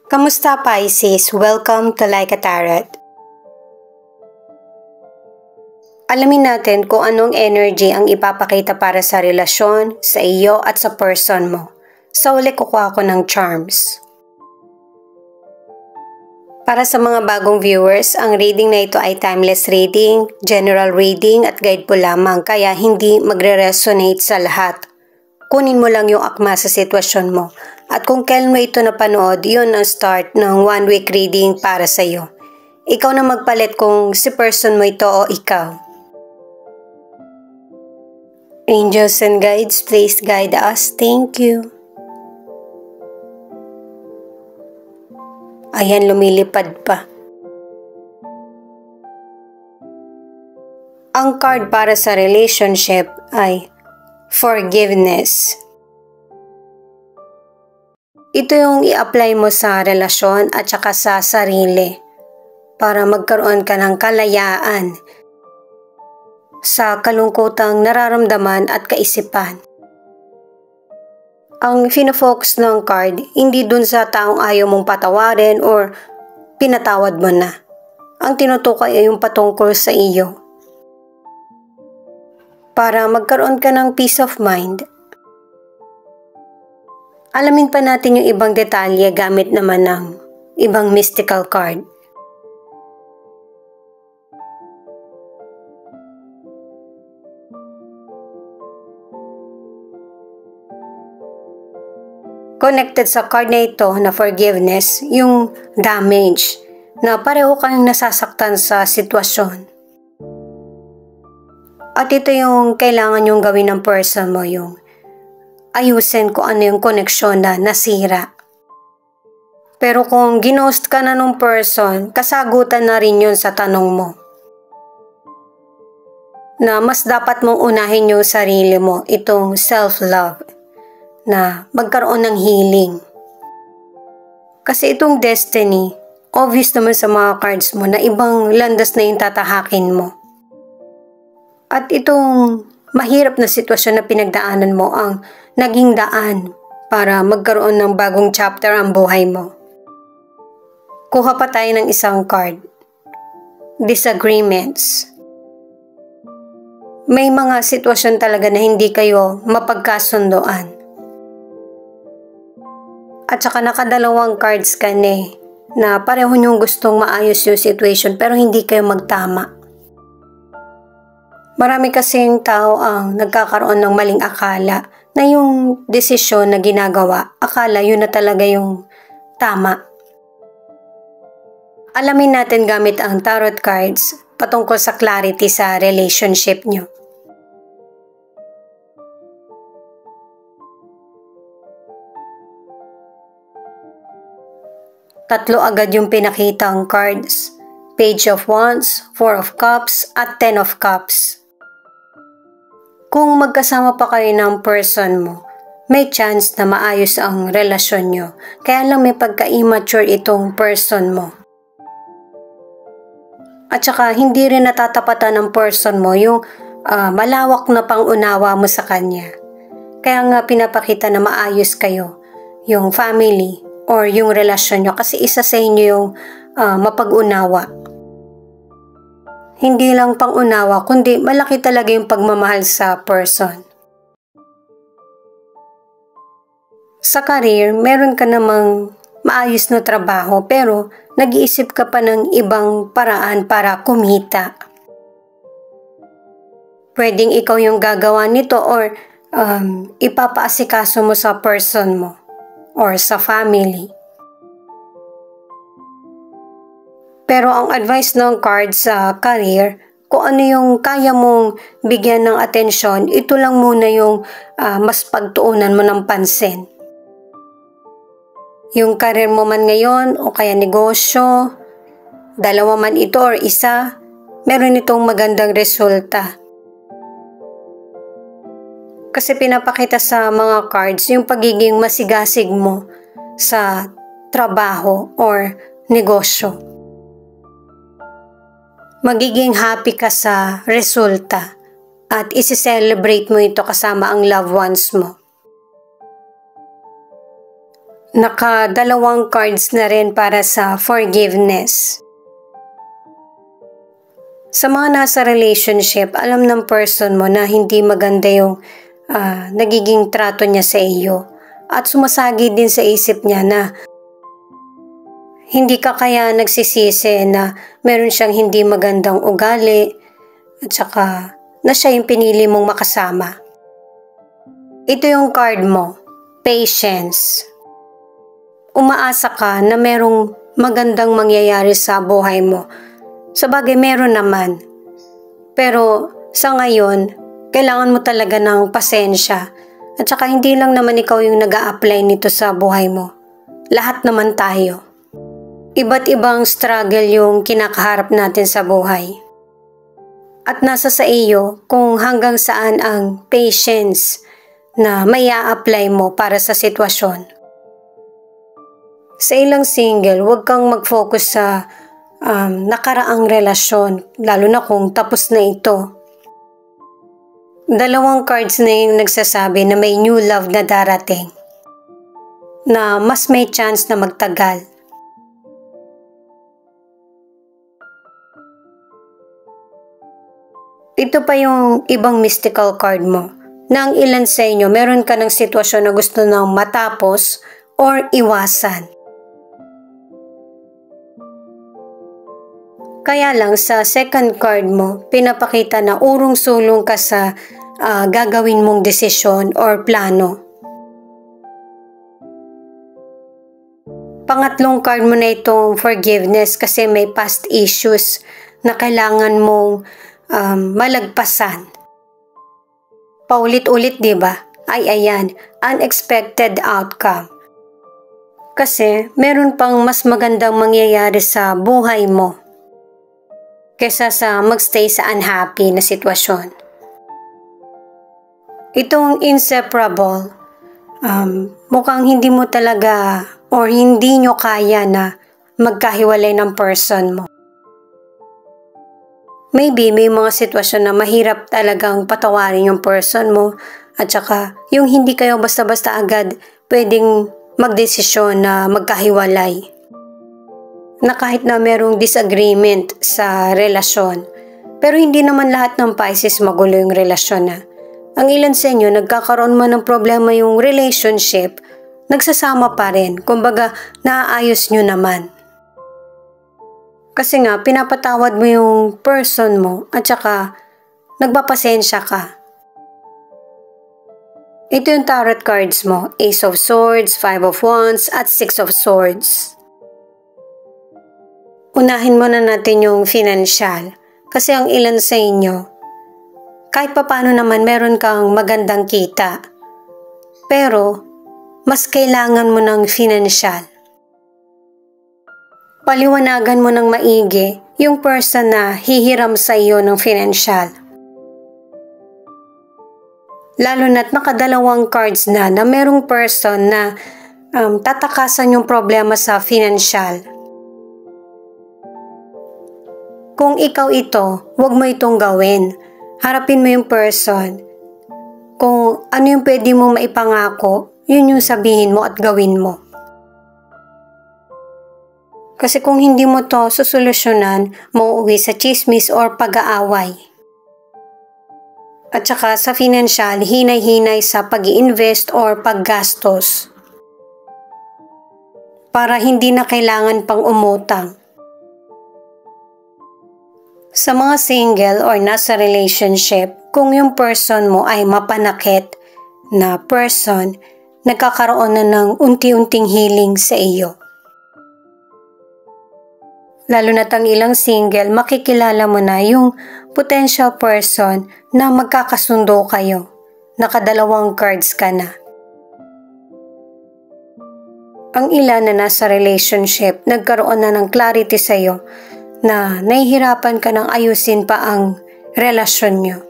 Kamusta Pisces? Welcome to Like a Tarot. Alamin natin kung anong energy ang ipapakita para sa relasyon, sa iyo at sa person mo. Sa uli kukuha ko ng charms. Para sa mga bagong viewers, ang reading na ito ay timeless reading, general reading at guide po lamang kaya hindi magre-resonate sa lahat. Kunin mo lang yung akma sa sitwasyon mo. At kung kailan mo ito napanood, yun ang start ng 1 week reading para sa iyo. Ikaw na magpalit kung si person mo ito o ikaw. Angels and guides, please guide us. Thank you. Ayan, lumilipad pa. Ang card para sa relationship ay forgiveness. Ito yung i-apply mo sa relasyon at saka sa sarili para magkaroon ka ng kalayaan sa kalungkutang nararamdaman at kaisipan. Ang fino-focus ng card, hindi dun sa taong ayaw mong patawarin or pinatawad mo na. Ang tinutukoy ay yung patungkol sa iyo. Para magkaroon ka ng peace of mind. Alamin pa natin yung ibang detalye gamit naman ng ibang mystical card. Connected sa card na ito na forgiveness, yung damage na pareho kang nasasaktan sa sitwasyon. At ito yung kailangan yung gawin ng person mo, yung ayusin kung ano yung koneksyon na nasira. Pero kung ginost ka na nung person, kasagutan na rin yun sa tanong mo. Na mas dapat mong unahin yung sarili mo, itong self-love, na magkaroon ng healing. Kasi itong destiny, obvious naman sa mga cards mo na ibang landas na yung tatahakin mo. At itong mahirap na sitwasyon na pinagdaanan mo ang naging daan para magkaroon ng bagong chapter ang buhay mo. Kuha pa tayo ng isang card. Disagreements. May mga sitwasyon talaga na hindi kayo mapagkasundoan. At saka nakadalawang cards ka na pareho niyong gustong maayos yung situation pero hindi kayo magtama. Marami kasing tao ang nagkakaroon ng maling akala na yung desisyon na ginagawa, akala yun na talaga yung tama. Alamin natin gamit ang tarot cards patungkol sa clarity sa relationship nyo. Tatlo agad yung pinakitang cards. Page of Wands, 4 of Cups, at 10 of Cups. Kung magkasama pa kayo ng person mo, may chance na maayos ang relasyon nyo. Kaya lang may pagka-immature itong person mo. At saka hindi rin natatapatan ng person mo yung malawak na pangunawa mo sa kanya. Kaya nga pinapakita na maayos kayo, yung family or yung relasyon nyo kasi isa sa inyo yung mapag-unawa. Hindi lang pang-unawa, kundi malaki talaga yung pagmamahal sa person. Sa career, meron ka namang maayos na trabaho pero nag-iisip ka pa ng ibang paraan para kumita. Pwedeng ikaw yung gagawa nito or ipapaasikaso mo sa person mo or sa family. Pero ang advice ng card sa career, kung ano yung kaya mong bigyan ng atensyon, ito lang muna yung mas pagtuunan mo ng pansin. Yung career mo man ngayon o kaya negosyo, dalawa man ito or isa, meron itong magandang resulta. Kasi pinapakita sa mga cards yung pagiging masigasig mo sa trabaho or negosyo. Magiging happy ka sa resulta at isi-celebrate mo ito kasama ang loved ones mo. Nakadalawang cards na rin para sa forgiveness. Sa mga nasa relationship, alam ng person mo na hindi maganda yung nagiging trato niya sa iyo. At sumasagi din sa isip niya na hindi ka kaya nagsisisi na meron siyang hindi magandang ugali at saka na siya yung pinili mong makasama. Ito yung card mo, patience. Umaasa ka na merong magandang mangyayari sa buhay mo. Sabagay meron naman. Pero sa ngayon, kailangan mo talaga ng pasensya. At saka hindi lang naman ikaw yung nag-a-apply nito sa buhay mo. Lahat naman tayo. Iba't ibang struggle yung kinakaharap natin sa buhay. At nasa sa iyo kung hanggang saan ang patience na may a-apply mo para sa sitwasyon. Sa ilang single, huwag kang mag-focus sa nakaraang relasyon, lalo na kung tapos na ito. Dalawang cards na yung nagsasabi na may new love na darating, na mas may chance na magtagal. Ito pa yung ibang mystical card mo, na ang ilan sa inyo meron ka ng sitwasyon na gusto nang matapos or iwasan. Kaya lang sa second card mo, pinapakita na urong-sulong ka sa gagawin mong desisyon or plano. Pangatlong card mo na itong forgiveness kasi may past issues na kailangan mong malagpasan. Paulit-ulit, di ba? Ay ayan, unexpected outcome. Kasi meron pang mas magandang mangyayari sa buhay mo kesa sa magstay sa unhappy na sitwasyon. Itong inseparable, mukhang hindi mo talaga or hindi nyo kaya na magkahiwalay ng person mo. Maybe may mga sitwasyon na mahirap talagang patawarin yung person mo at saka yung hindi kayo basta-basta agad pwedeng magdesisyon na magkahiwalay. Na kahit na merong disagreement sa relasyon, pero hindi naman lahat ng Pisces magulo yung relasyon na. Ang ilan sa inyo nagkakaroon man ng problema yung relationship, nagsasama pa rin, kumbaga naaayos nyo naman. Kasi nga pinapatawad mo yung person mo at saka nagpapasensya ka. Ito yung tarot cards mo, Ace of Swords, Five of Wands at Six of Swords. Unahin muna natin yung financial kasi ang ilan sa inyo, kahit papaano naman meron kang magandang kita, pero mas kailangan mo ng financial. Paliwanagan mo ng maigi yung person na hihiram sa iyo ng financial. Lalo na't nakadalawang cards na merong person na tatakasan yung problema sa financial. Kung ikaw ito, huwag mo itong gawin. Harapin mo yung person. Kung ano yung pwede mo maipangako, yun yung sabihin mo at gawin mo. Kasi kung hindi mo to susolusyonan, mauuwi sa chismis or pag-aaway. At saka sa financial, hinay-hinay sa pag-i-invest or paggastos. Para hindi na kailangan pang umutang. Sa mga single or nasa relationship, kung yung person mo ay mapanakit na person, nagkakaroon na ng unti-unting healing sa iyo. Lalo na't ang ilang single, makikilala mo na yung potential person na magkakasundo kayo. Nakadalawang cards ka na. Ang ilan na nasa relationship, nagkaroon na ng clarity sa iyo na nahihirapan ka ng ayusin pa ang relasyon nyo.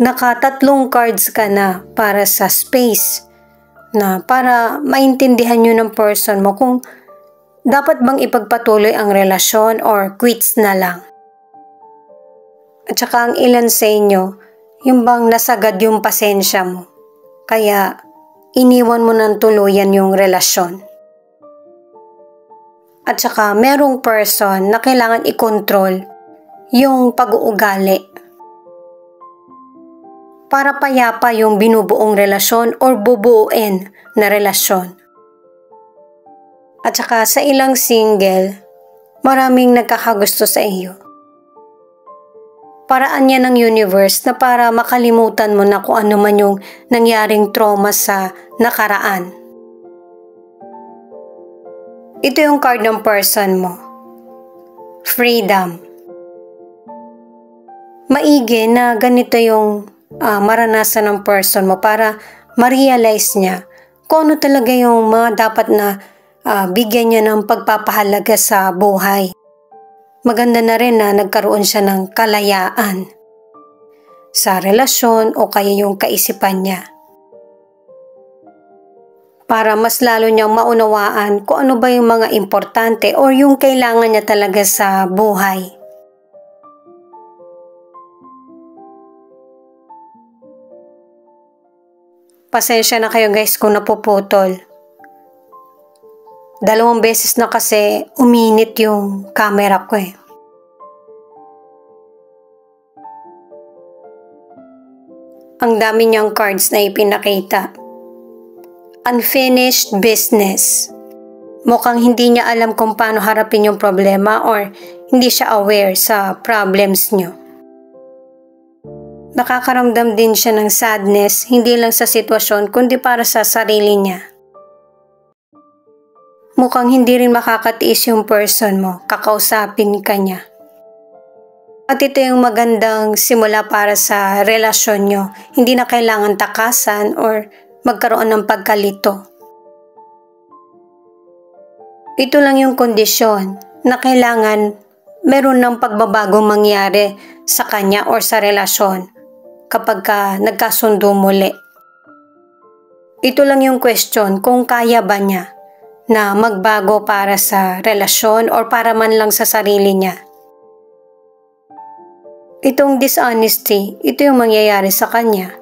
Nakatatlong cards ka na para sa space na para maintindihan nyo ng person mo kung dapat bang ipagpatuloy ang relasyon or quits na lang. At saka ang ilan sa inyo, yung bang nasagad yung pasensya mo. Kaya iniwan mo ng tuluyan yung relasyon. At saka merong person na kailangan i-control yung pag-uugali para payapa yung binubuong relasyon or bubuuin na relasyon. At saka sa ilang single, maraming nagkakagusto sa iyo. Paraan yan ng universe na para makalimutan mo na kung ano man yung nangyaring trauma sa nakaraan. Ito yung card ng person mo. Freedom. Maigi na ganito yung maranasan ng person mo para ma-realize niya kung ano talaga yung mga dapat na bigyan niya ng pagpapahalaga sa buhay. Maganda na rin na nagkaroon siya ng kalayaan sa relasyon o kaya yung kaisipan niya. Para mas lalo niyang maunawaan kung ano ba yung mga importante o yung kailangan niya talaga sa buhay. Pasensya na kayo guys kung napuputol. 2 beses na kasi uminit yung camera ko eh. Ang dami niyang cards na ipinakita. Unfinished business. Mukhang hindi niya alam kung paano harapin yung problema or hindi siya aware sa problems niyo. Nakakaramdam din siya ng sadness, hindi lang sa sitwasyon kundi para sa sarili niya. Mukhang hindi rin makakatiis yung person mo, kakausapin ka niya. At ito yung magandang simula para sa relasyon nyo. Hindi na kailangan takasan or magkaroon ng pagkalito. Ito lang yung kondisyon na kailangan meron ng pagbabagong mangyari sa kanya or sa relasyon kapag nagkasundo muli. Ito lang yung question kung kaya ba niya na magbago para sa relasyon or para man lang sa sarili niya. Itong dishonesty, ito yung mangyayari sa kanya.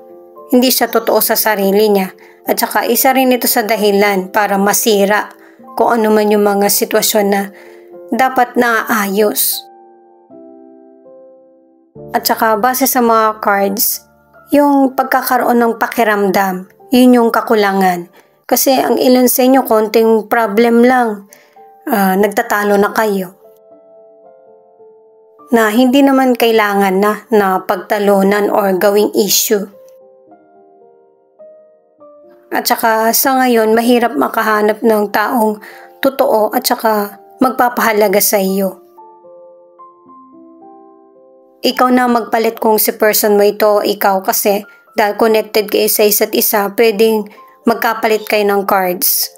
Hindi siya totoo sa sarili niya at saka isa rin ito sa dahilan para masira kung ano man yung mga sitwasyon na dapat naaayos. At saka base sa mga cards, yung pagkakaroon ng pakiramdam, yun yung kakulangan. Kasi ang ilan sa inyo, konting problem lang, nagtatalo na kayo. Na hindi naman kailangan na pagtalunan or gawing issue. At saka sa ngayon, mahirap makahanap ng taong totoo at saka magpapahalaga sa iyo. Ikaw na magpalit kung si person mo ito, ikaw kasi dahil connected kayo sa isa't isa, pwedeng magkapalit kayo ng cards.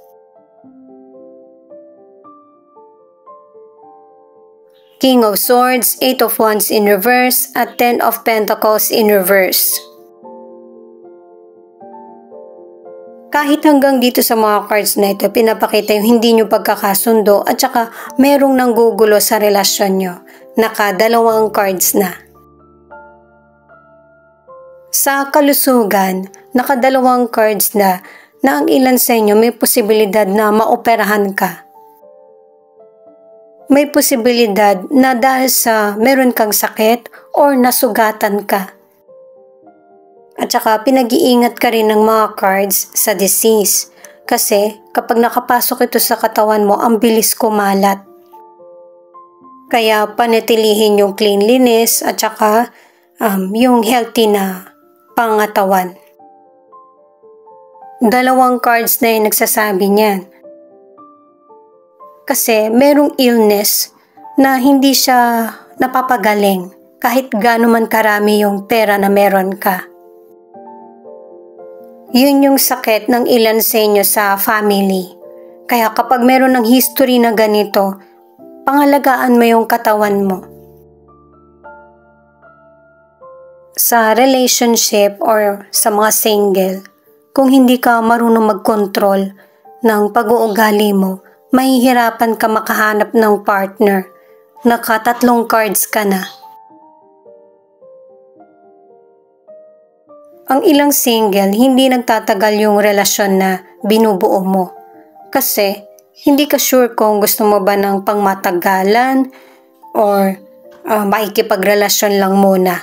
King of Swords, 8 of Wands in reverse, at 10 of Pentacles in reverse. Kahit hanggang dito sa mga cards na ito, pinapakita yung hindi nyo pagkakasundo at saka merong nanggugulo sa relasyon nyo. Naka-2 cards na. Sa kalusugan, naka-2 cards na ang ilan sa inyo may posibilidad na maoperahan ka. May posibilidad na dahil sa meron kang sakit or nasugatan ka. At saka pinag-iingat ka rin ng mga cards sa disease kasi kapag nakapasok ito sa katawan mo, ang bilis kumalat. Kaya panatilihin yung cleanliness at saka yung healthy na pangatawan. 2 cards na yung nagsasabi niyan. Kasi merong illness na hindi siya napapagaling kahit gaano man karami yung pera na meron ka. Yun yung sakit ng ilan sa inyo sa family. Kaya kapag meron ng history na ganito, pangalagaan mo yung katawan mo. Sa relationship or sa mga single, kung hindi ka marunong mag-control ng pag-uugali mo, mahihirapan ka makahanap ng partner. Naka-3 cards ka na. Ang ilang single, hindi nagtatagal yung relasyon na binubuo mo. Kasi, hindi ka sure kung gusto mo ba ng pangmatagalan or makikipagrelasyon lang muna.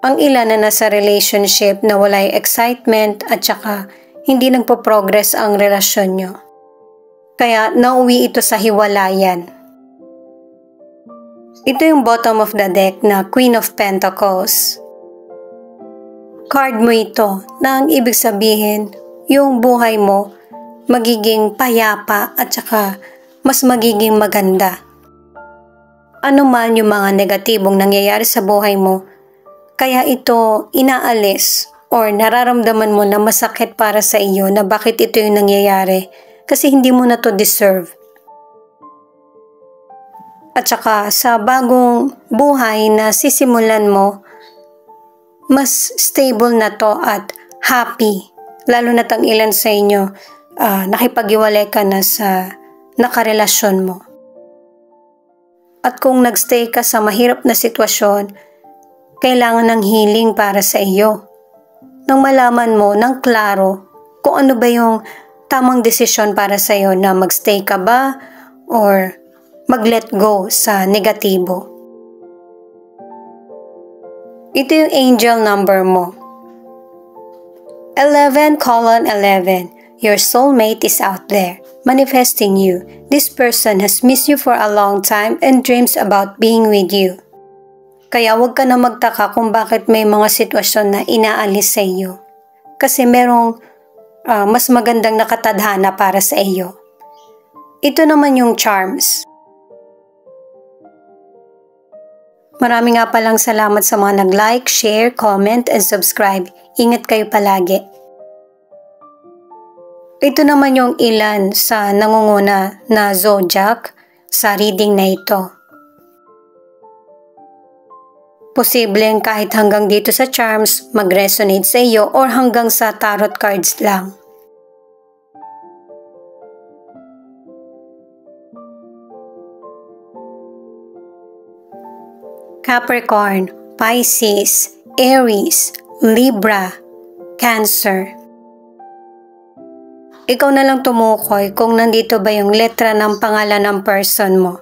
Ang ilan na nasa relationship na walay excitement at saka hindi nagpo-progress ang relasyon nyo. Kaya nauwi ito sa hiwalayan. Ito yung bottom of the deck na Queen of Pentacles. Card mo ito na ang ibig sabihin, yung buhay mo magiging payapa at saka mas magiging maganda. Ano man yung mga negatibong nangyayari sa buhay mo, kaya ito inaalis or nararamdaman mo na masakit para sa iyo na bakit ito yung nangyayari kasi hindi mo na to deserve. At saka sa bagong buhay na sisimulan mo, mas stable na to at happy. Lalo na't ang ilan sa inyo, nakipag-iwalay ka na sa nakarelasyon mo. At kung nagstay ka sa mahirap na sitwasyon, kailangan ng healing para sa iyo. Nang malaman mo ng klaro kung ano ba yung tamang desisyon para sa iyo na magstay ka ba or mag-let go sa negatibo. Ito yung angel number mo. 11:11. Your soulmate is out there, manifesting you. This person has missed you for a long time and dreams about being with you. Kaya huwag ka na magtaka kung bakit may mga sitwasyon na inaalis sa iyo. Kasi merong mas magandang nakatadhana para sa iyo. Ito naman yung charms. Marami nga palang salamat sa mga nag-like, share, comment, and subscribe. Ingat kayo palagi. Ito naman yung ilan sa nangunguna na zodiac sa reading na ito. Posibleng kahit hanggang dito sa charms mag-resonate sa iyo or hanggang sa tarot cards lang. Capricorn, Pisces, Aries, Libra, Cancer. Ikaw na lang tumukoy kung nandito ba yung letra ng pangalan ng person mo.